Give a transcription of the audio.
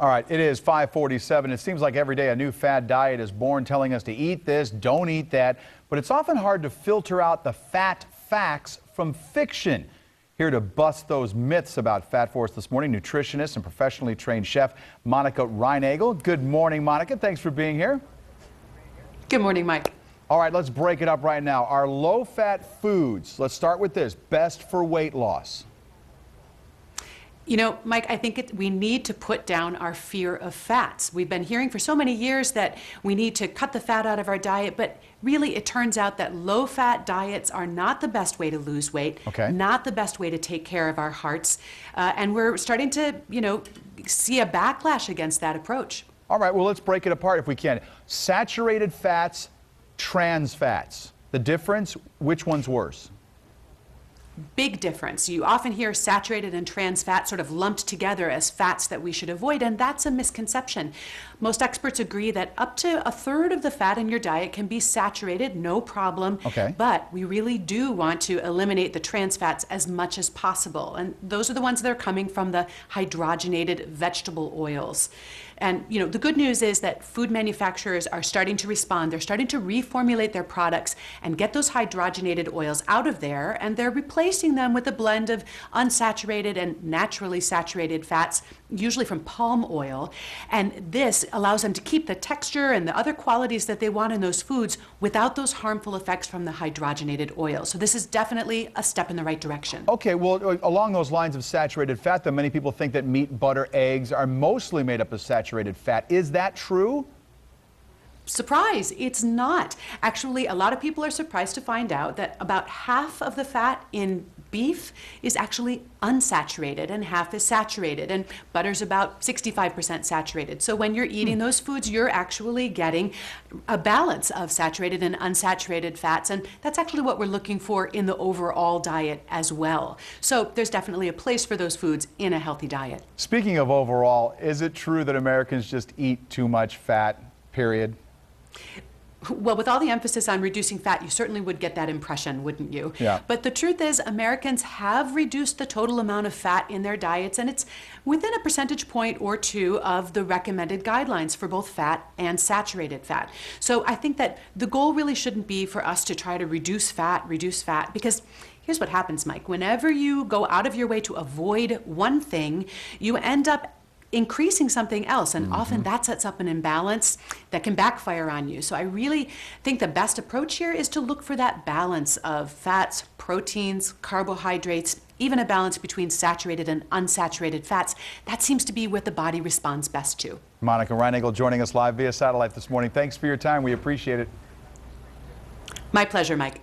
All right, it is 5:47. It seems like every day a new fad diet is born telling us to eat this, don't eat that. But it's often hard to filter out the fat facts from fiction. Here to bust those myths about fat for us this morning, nutritionist and professionally trained chef Monica Reinegal. Good morning, Monica. Thanks for being here. Good morning, Mike. All right, let's break it up right now. Our low-fat foods, let's start with this, best for weight loss. You know, Mike, I think we need to put down our fear of fats. We've been hearing for so many years that we need to cut the fat out of our diet, but really it turns out that low-fat diets are not the best way to lose weight, not the best way to take care of our hearts, and we're starting to, see a backlash against that approach. All right, well, let's break it apart if we can. Saturated fats, trans fats. The difference, which one's worse? Big difference. You often hear saturated and trans fat sort of lumped together as fats that we should avoid, and that's a misconception. Most experts agree that up to a third of the fat in your diet can be saturated, no problem, but we really do want to eliminate the trans fats as much as possible, and those are the ones that are coming from the hydrogenated vegetable oils. And the good news is that food manufacturers are starting to respond. They're starting to reformulate their products and get those hydrogenated oils out of there, and they're replacing them with a blend of unsaturated and naturally saturated fats, usually from palm oil. And this allows them to keep the texture and the other qualities that they want in those foods without those harmful effects from the hydrogenated oil. So this is definitely a step in the right direction. Okay, well, along those lines of saturated fat, though, many people think that meat, butter, eggs are mostly made up of saturated fat. Is that true? Surprise, it's not. Actually, a lot of people are surprised to find out that about half of the fat in beef is actually unsaturated and half is saturated, and butter's about 65% saturated. So when you're eating those foods, you're actually getting a balance of saturated and unsaturated fats, and that's actually what we're looking for in the overall diet as well. So there's definitely a place for those foods in a healthy diet. Speaking of overall, is it true that Americans just eat too much fat, period? Well, with all the emphasis on reducing fat, you certainly would get that impression, wouldn't you? Yeah. But the truth is, Americans have reduced the total amount of fat in their diets, and it's within a percentage point or two of the recommended guidelines for both fat and saturated fat. So I think that the goal really shouldn't be for us to try to reduce fat, because here's what happens, Mike. Whenever you go out of your way to avoid one thing, you end up increasing something else, and often that sets up an imbalance that can backfire on you. So I really think the best approach here is to look for that balance of fats, proteins, carbohydrates, even a balance between saturated and unsaturated fats. That seems to be what the body responds best to. Monica Reinegal joining us live via satellite this morning. Thanks for your time. We appreciate it. My pleasure, Mike.